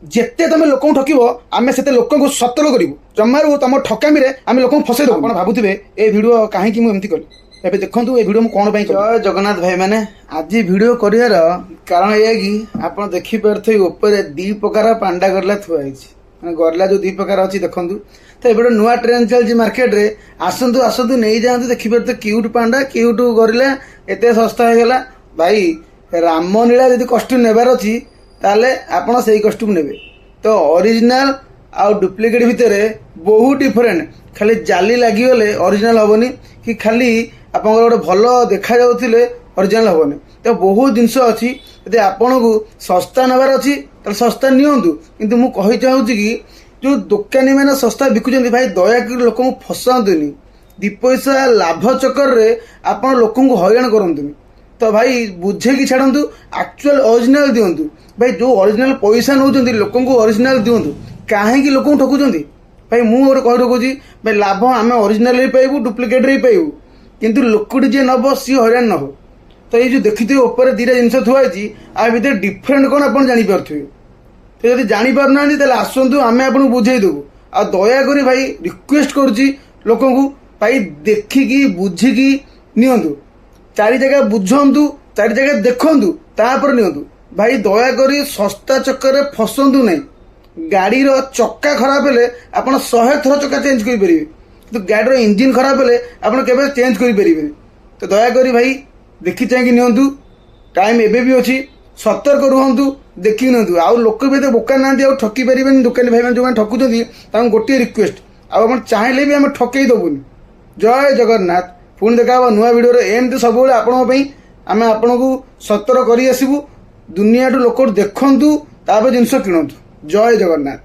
ଯେତେ ତମେ ଲୋକଙ୍କୁ ଠକିବ ଆମେ ସେତେ ଲୋକଙ୍କୁ ସତର୍କ କରିବୁ। ଜମାରୁ ତମ ଠକାମିରେ ଆମେ ଲୋକଙ୍କୁ ଫସେଇ ଦେବୁ। ଆପଣ ଭାବୁଥିବେ ଏ ଭିଡ଼ିଓ କାହିଁକି ମୁଁ ଏମିତି କଲି। ଏବେ ଦେଖନ୍ତୁ ଏ ଭିଡ଼ିଓ ମୁଁ କ'ଣ ପାଇଁ କଲି। ଜୟ ଜଗନ୍ନାଥ ଭାଇମାନେ, ଆଜି ଭିଡ଼ିଓ କରିବାର କାରଣ ଏଇଆ କି ଆପଣ ଦେଖିପାରୁଥିବେ ଉପରେ ଦୁଇ ପ୍ରକାର ପାଣ୍ଡା ଗରିଲା ଥୁଆ ହେଇଛି। ମାନେ ଗରିଲା ଯେଉଁ ଦୁଇ ପ୍ରକାର ଅଛି ଦେଖନ୍ତୁ। ତ ଏବେ ଗୋଟେ ନୂଆ ଟ୍ରେଣ୍ଡ ଚାଲିଛି ମାର୍କେଟରେ। ଆସନ୍ତୁ ଆସନ୍ତୁ ନେଇଯାଆନ୍ତୁ। ଦେଖିପାରୁଥିବେ କ୍ୟୁଟ୍ ପାଣ୍ଡା, କ୍ୟୁଟ୍ ଗରିଲା ଏତେ ଶସ୍ତା ହେଇଗଲା। ଭାଇ ରାମଲୀଳା ଯଦି କଷ୍ଟ୍ୟୁମ୍ ନେବାର ଅଛି ତାହେଲେ ଆପଣ ସେଇ କଷ୍ଟ୍ୟୁମ୍ ନେବେ। ତ ଅରିଜିନାଲ ଆଉ ଡୁପ୍ଲିକେଟ୍ ଭିତରେ ବହୁତ ଡିଫରେଣ୍ଟ। ଖାଲି ଜାଲି ଲାଗିଗଲେ ଅରିଜିନାଲ ହେବନି, କି ଖାଲି ଆପଣଙ୍କର ଗୋଟେ ଭଲ ଦେଖାଯାଉଥିଲେ ଅରିଜିନାଲ ହେବନି। ତ ବହୁତ ଜିନିଷ ଅଛି। ଯଦି ଆପଣଙ୍କୁ ଶସ୍ତା ନେବାର ଅଛି ତାହେଲେ ଶସ୍ତା ନିଅନ୍ତୁ। କିନ୍ତୁ ମୁଁ କହି ଚାହୁଁଛି କି ଯେଉଁ ଦୋକାନୀମାନେ ଶସ୍ତା ବିକୁଛନ୍ତି, ଭାଇ ଦୟାକରି ଲୋକଙ୍କୁ ଫସାନ୍ତୁନି। ଦୁଇ ପଇସା ଲାଭ ଚକ୍କରରେ ଆପଣ ଲୋକଙ୍କୁ ହଇରାଣ କରନ୍ତୁନି। ତ ଭାଇ ବୁଝେଇକି ଛାଡ଼ନ୍ତୁ, ଆକ୍ଚୁଆଲ ଅରିଜିନାଲ ଦିଅନ୍ତୁ। ଭାଇ ଯେଉଁ ଅରିଜିନାଲ ପଇସା ନେଉଛନ୍ତି ଲୋକଙ୍କୁ ଅରିଜିନାଲ ଦିଅନ୍ତୁ। କାହିଁକି ଲୋକଙ୍କୁ ଠକୁଛନ୍ତି? ଭାଇ ମୁଁ ଗୋଟେ କହି ରଖୁଛି, ଭାଇ ଲାଭ ଆମେ ଅରିଜିନାଲରେ ପାଇବୁ, ଡୁପ୍ଲିକେଟ୍ରେ ପାଇବୁ। କିନ୍ତୁ ଲୋକଟି ଯିଏ ନେବ ସିଏ ହଇରାଣ ନ ହେବ। ତ ଏଇ ଯେଉଁ ଦେଖିଥିବେ ଉପରେ ଦୁଇଟା ଜିନିଷ ଥୁଆ ହେଇଛି, ଆ ଭିତରେ ଡିଫରେଣ୍ଟ କ'ଣ ଆପଣ ଜାଣିପାରୁଥିବେ। ତ ଯଦି ଜାଣିପାରୁନାହାନ୍ତି ତାହେଲେ ଆସନ୍ତୁ, ଆମେ ଆପଣଙ୍କୁ ବୁଝେଇ ଦେବୁ। ଆଉ ଦୟାକରି ଭାଇ ରିକ୍ୱେଷ୍ଟ କରୁଛି ଲୋକଙ୍କୁ, ଭାଇ ଦେଖିକି ବୁଝିକି ନିଅନ୍ତୁ। ଚାରି ଜାଗା ବୁଝନ୍ତୁ, ଚାରି ଜାଗା ଦେଖନ୍ତୁ, ତାପରେ ନିଅନ୍ତୁ। ଭାଇ ଦୟାକରି ଶସ୍ତା ଚକ୍କରରେ ଫସନ୍ତୁ ନାହିଁ। ଗାଡ଼ିର ଚକା ଖରାପ ହେଲେ ଆପଣ 100 ଥର ଚକା ଚେଞ୍ଜ କରିପାରିବେ, କିନ୍ତୁ ଗାଡ଼ିର ଇଞ୍ଜିନ୍ ଖରାପ ହେଲେ ଆପଣ କେବେ ଚେଞ୍ଜ କରିପାରିବେନି। ତ ଦୟାକରି ଭାଇ ଦେଖି ଚାହିଁକି ନିଅନ୍ତୁ। ଟାଇମ୍ ଏବେ ବି ଅଛି, ସତର୍କ ରୁହନ୍ତୁ, ଦେଖିକି ନିଅନ୍ତୁ। ଆଉ ଲୋକ ବି ଏତେ ବୋକା ନାହାନ୍ତି, ଆଉ ଠକି ପାରିବେନି। ଦୋକାନୀ ଭାଇମାନେ ଯେଉଁମାନେ ଠକୁଛନ୍ତି ତାଙ୍କୁ ଗୋଟିଏ ରିକ୍ୱେଷ୍ଟ, ଆଉ ଆପଣ ଚାହିଁଲେ ବି ଆମେ ଠକେଇ ଦେବୁନି। ଜୟ ଜଗନ୍ନାଥ। ପୁଣି ଦେଖା ହେବ ନୂଆ ଭିଡ଼ିଓରେ। ଏମିତି ସବୁବେଳେ ଆପଣଙ୍କ ପାଇଁ ଆମେ ଆପଣଙ୍କୁ ସତର୍କ କରି ଆସିବୁ। ଦୁନିଆଠୁ ଲୋକ ଦେଖନ୍ତୁ, ତାପରେ ଜିନିଷ କିଣନ୍ତୁ। ଜୟ ଜଗନ୍ନାଥ।